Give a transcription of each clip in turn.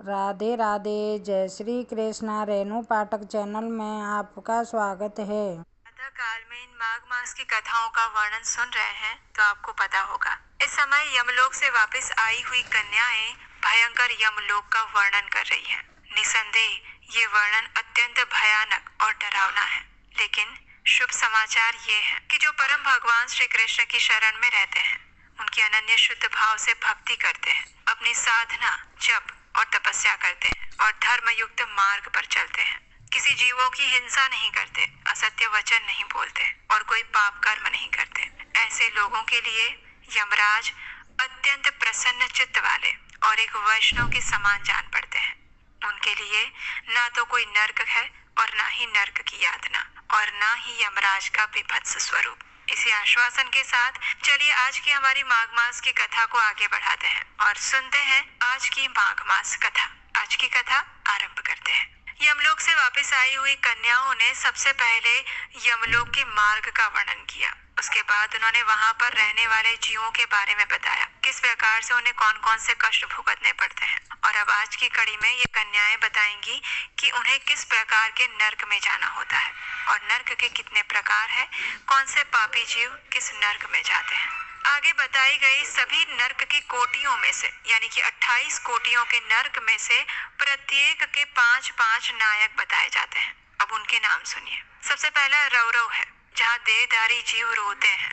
राधे राधे, जय श्री कृष्णा। रेणु पाठक चैनल में आपका स्वागत है। प्रातः काल में इन माघ मास की कथाओं का वर्णन सुन रहे हैं तो आपको पता होगा। इस समय यमलोक से वापस आई हुई कन्याएं भयंकर यमलोक का वर्णन कर रही हैं। निसंदेह ये वर्णन अत्यंत भयानक और डरावना है, लेकिन शुभ समाचार ये है कि जो परम भगवान श्री कृष्ण की शरण में रहते हैं, उनकी अनन्य शुद्ध भाव से भक्ति करते हैं, अपनी साधना, जप और तपस्या करते हैं और धर्म युक्त मार्ग पर चलते हैं, किसी जीवों की हिंसा नहीं करते, असत्य वचन नहीं बोलते और कोई पाप कर्म नहीं करते, ऐसे लोगों के लिए यमराज अत्यंत प्रसन्न चित्त वाले और एक वैष्णव के समान जान पड़ते हैं। उनके लिए ना तो कोई नर्क है और ना ही नर्क की यातना और ना ही यमराज का विभत्स स्वरूप। इसी आश्वासन के साथ चलिए आज की हमारी माघ मास की कथा को आगे बढ़ाते हैं और सुनते हैं आज की माघ मास कथा। आज की कथा आरंभ करते हैं। यमलोक से वापस आई हुई कन्याओं ने सबसे पहले यमलोक के मार्ग का वर्णन किया। उसके बाद उन्होंने वहां पर रहने वाले जीवों के बारे में बताया, किस प्रकार से उन्हें कौन कौन से कष्ट भुगतने पड़ते हैं। और अब आज की कड़ी में ये कन्याएं बताएंगी कि उन्हें किस प्रकार के नर्क में जाना होता है और नर्क के कितने प्रकार है, कौन से पापी जीव किस नर्क में जाते हैं। आगे बताई गई सभी नर्क की कोटियों में से, यानी कि 28 कोटियों के नर्क में से प्रत्येक के 5-5 नायक बताए जाते हैं। अब उनके नाम सुनिए। सबसे पहला रौरव है, जहाँ देहधारी जीव रोते हैं।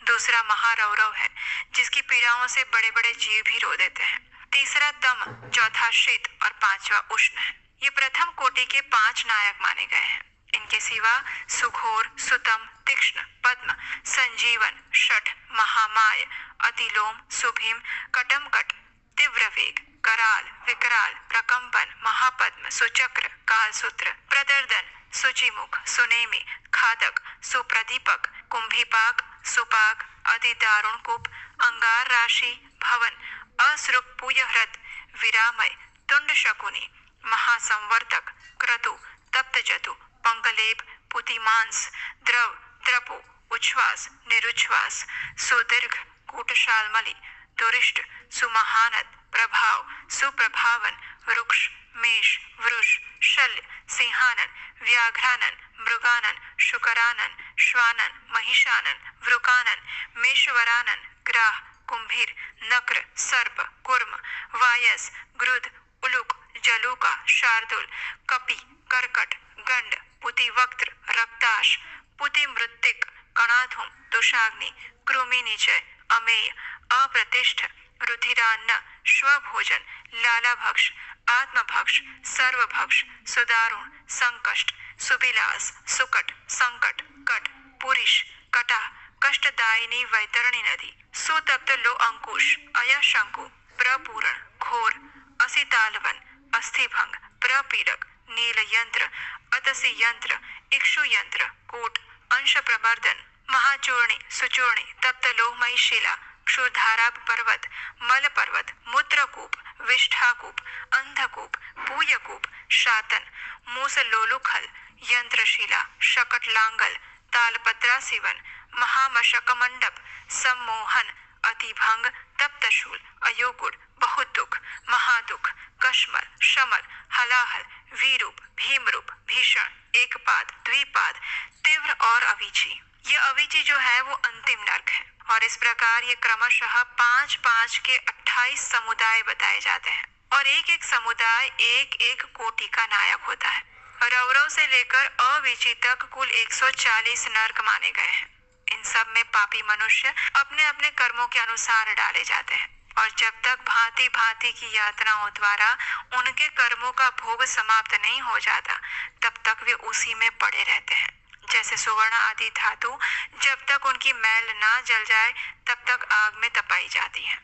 दूसरा महारौरव है, जिसकी पीड़ाओं से बड़े बड़े जीव भी रो देते हैं। तीसरा दम, चौथा शीत और पांचवा उष्ण है। ये प्रथम कोटि के 5 नायक माने गए हैं। इनके सिवा सुघोर, सुतम, तीक्ष्ण, पद्म, संजीवन, शठ, महामाय, अतिलोम, सुभीम, कटमकट, तीव्र वेग, कराल, विकराल, प्रकंपन, महापद्म, सुचक्र, कालसूत्र, प्रदर्दन, सुचिमुख, सुनेमी, खादक, सुप्रदीपक, कुंभीपाक, सुपाक, अति दारुण कूप, अंगार राशि, भवन, असृक पूयहृत, विरामय, तुंड शकुनी, महासंवर्तक, क्रतु, तप्त जतु, पंकलेप, पुतिमांस, द्रव, द्रपो, उच्छ्वास, निरुच्छ्वास, सुदीर्घ, कूटशालमलि, दुरिष्ट, सुमहानद, प्रभाव, सुप्रभावन, रुक्ष, मेष, वृष, शल्य, सिंहानन, व्याघ्रानन, मृगानन, शुकरानन, श्वानन, महिषानन, वृकानन, मेषवरानन, ग्राह, कुंभीर, नक्र, सर्प, कुर्म, वायस, गृध, उलुक, जलूका, शार्दुल, कपि, कर्कट, गंड, पुतिवक्त्र, रक्ताश, पुतिमृत्तिक, कणाधूम, तुषाग्नि, कृमिनिचय, अमेय, अप्रतिष्ठ, रुधिरान्न, स्वभोजन, लालाभक्ष, आत्मभक्ष, सर्वभक्ष, सुदारुण, संकष्ट, सुबिलास, सुकट, संकट, कट, पुरिश, कटा, कष्टदायिनी वैतरणी नदी, सुतप्त लो अंकुश, अयशंकु, प्रपूरण, घोर, असितालवन, अस्थिभंग, प्रपीड़क, नील यंत्र, अतसी यंत्र, इक्षु यंत्र, कोट, अंश प्रमर्दन, महाचूर्णी, सुचूर्णी, तप्त लोहमयी शिला, क्षुरधारा पर्वत, मल पर्वत, मूत्रकूप, विष्ठाकूप, अंधकूप, पूयकूप, शातन, मूस लोलुखल, यंत्रशिला, शकट लांगल, तालपत्रा सिवन, महामशक मंडप, सम्मोहन, अतिभंग, तप्तशूल, अयोगुण, बहुत दुख, महादुख, कश्मल, शमल, हलाहल, वीरूप, भीमरूप, भीषण, एकपाद, द्विपाद, तीव्र और अवीची। ये अवीची जो है वो अंतिम नर्क है और इस प्रकार ये क्रमशः 5-5 के 28 समुदाय बताए जाते हैं और एक एक समुदाय एक एक कोटि का नायक होता है। रौरव से लेकर अवीची तक कुल 140 नर्क माने गए हैं। इन सब में पापी मनुष्य अपने अपने कर्मों के अनुसार डाले जाते हैं और जब तक भांति भांति की यातनाओं द्वारा उनके कर्मों का भोग समाप्त नहीं हो जाता, तब तक वे उसी में पड़े रहते हैं। जैसे सुवर्ण आदि धातु जब तक उनकी मैल ना जल जाए तब तक आग में तपाई जाती है,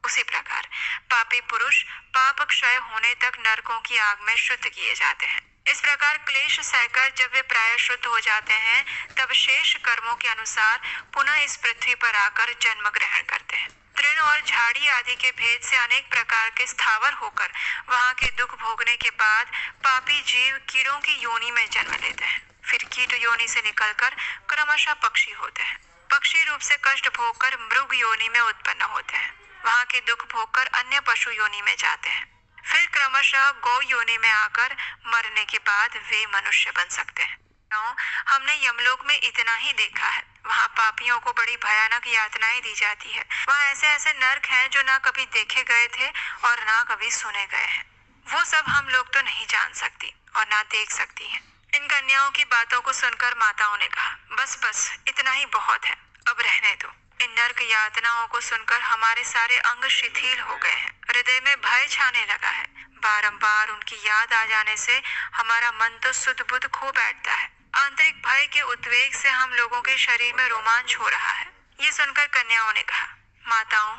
उसी प्रकार पापी पुरुष पाप क्षय होने तक नरकों की आग में शुद्ध किए जाते हैं। इस प्रकार क्लेश सहकर जब वे प्राय शुद्ध हो जाते हैं, तब शेष कर्मों के अनुसार पुनः इस पृथ्वी पर आकर जन्म ग्रहण करते हैं। तृण और झाड़ी आदि के भेद से अनेक प्रकार के स्थावर होकर वहाँ के दुख भोगने के बाद पापी जीव कीड़ों की योनि में जन्म लेते हैं। फिर कीट योनि से निकलकर क्रमशः पक्षी होते हैं। पक्षी रूप से कष्ट भोगकर मृग योनि में उत्पन्न होते हैं। वहाँ के दुख भोगकर अन्य पशु योनि में जाते हैं। फिर क्रमशः गौ योनि में आकर मरने के बाद वे मनुष्य बन सकते हैं। हमने यमलोक में इतना ही देखा है। वहाँ पापियों को बड़ी भयानक यातनाएं दी जाती है। वहाँ ऐसे ऐसे नर्क हैं जो ना कभी देखे गए थे और ना कभी सुने गए हैं। वो सब हम लोग तो नहीं जान सकती और ना देख सकती हैं। इन कन्याओं की बातों को सुनकर माताओं ने कहा, बस बस इतना ही बहुत है, अब रहने दो। इन नर्क यातनाओं को सुनकर हमारे सारे अंग शिथिल हो गए हैं। हृदय में भय छाने लगा है। बारंबार उनकी याद आ जाने से हमारा मन तो सुध बुध खो बैठता है। आंतरिक भय के उद्वेग से हम लोगों के शरीर में रोमांच हो रहा है। ये सुनकर कन्याओं ने कहा, माताओं,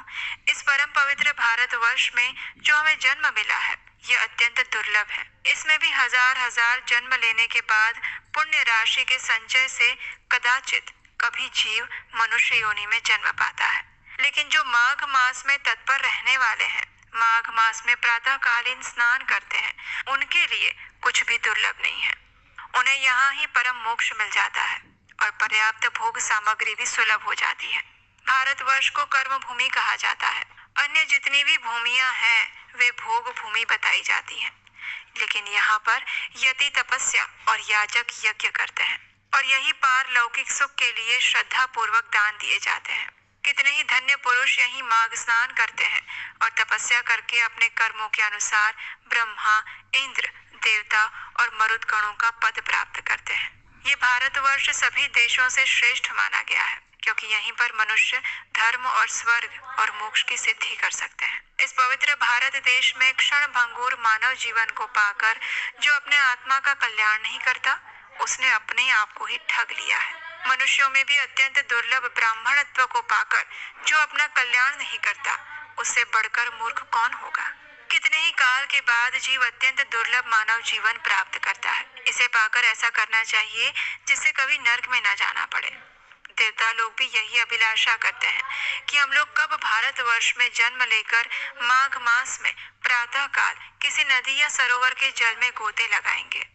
इस परम पवित्र भारतवर्ष में जो हमें जन्म मिला है, ये अत्यंत दुर्लभ है। इसमें भी हजार हजार जन्म लेने के बाद पुण्य राशि के संचय से कदाचित कभी जीव मनुष्य योनि में जन्म पाता है। लेकिन जो माघ मास में तत्पर रहने वाले हैं, माघ मास में प्रातःकालीन स्नान करते हैं, उनके लिए कुछ भी दुर्लभ नहीं है। उन्हें यहाँ ही परम मोक्ष मिल जाता है और पर्याप्त भोग सामग्री भी सुलभ हो जाती है। भारतवर्ष को कर्म भूमि कहा जाता है। अन्य जितनी भी भूमियां हैं वे भोग भूमि बताई जाती हैं। लेकिन यहाँ पर यति तपस्या और याजक यज्ञ करते हैं और यही पारलौकिक सुख के लिए श्रद्धा पूर्वक दान दिए जाते हैं। कितने ही धन्य पुरुष यही माघ स्नान करते हैं और तपस्या करके अपने कर्मों के अनुसार ब्रह्मा, इंद्र, देवता और मरुदगणों का पद प्राप्त करते हैं। ये भारतवर्ष सभी देशों से श्रेष्ठ माना गया है क्योंकि यहीं पर मनुष्य धर्म और स्वर्ग और मोक्ष की सिद्धि कर सकते हैं। इस पवित्र भारत देश में क्षण भंगुर मानव जीवन को पाकर जो अपने आत्मा का कल्याण नहीं करता, उसने अपने आप को ही ठग लिया है। मनुष्यों में भी अत्यंत दुर्लभ ब्राह्मणत्व को पाकर जो अपना कल्याण नहीं करता, उससे बढ़कर मूर्ख कौन होगा। कितने ही काल के बाद जीव अत्यंत दुर्लभ मानव जीवन प्राप्त करता है। इसे पाकर ऐसा करना चाहिए जिससे कभी नर्क में न जाना पड़े। देवता लोग भी यही अभिलाषा करते हैं कि हम लोग कब भारतवर्ष में जन्म लेकर माघ मास में प्रातः काल किसी नदी या सरोवर के जल में गोते लगाएंगे।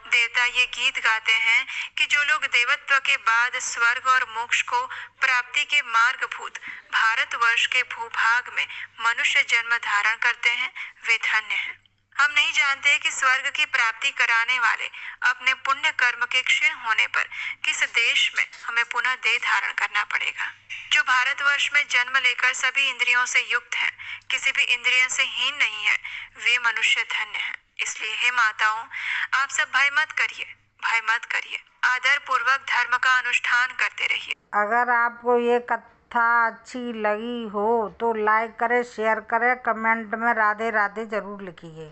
देवता ये गीत गाते हैं कि जो लोग देवत्व के बाद स्वर्ग और मोक्ष को प्राप्ति के मार्गभूत भारतवर्ष के भूभाग में मनुष्य जन्म धारण करते हैं, वे धन्य हैं। हम नहीं जानते कि स्वर्ग की प्राप्ति कराने वाले अपने पुण्य कर्म के क्षीण होने पर किस देश में हमें पुनः देह धारण करना पड़ेगा। जो भारतवर्ष में जन्म लेकर सभी इंद्रियों से युक्त हैं, किसी भी इंद्रियों से हीन नहीं है, वे मनुष्य धन्य हैं। इसलिए हे माताओं, आप सब भय मत करिए, आदर पूर्वक धर्म का अनुष्ठान करते रहिए। अगर आपको ये कथा अच्छी लगी हो तो लाइक करें, शेयर करें, कमेंट में राधे राधे जरूर लिखिए।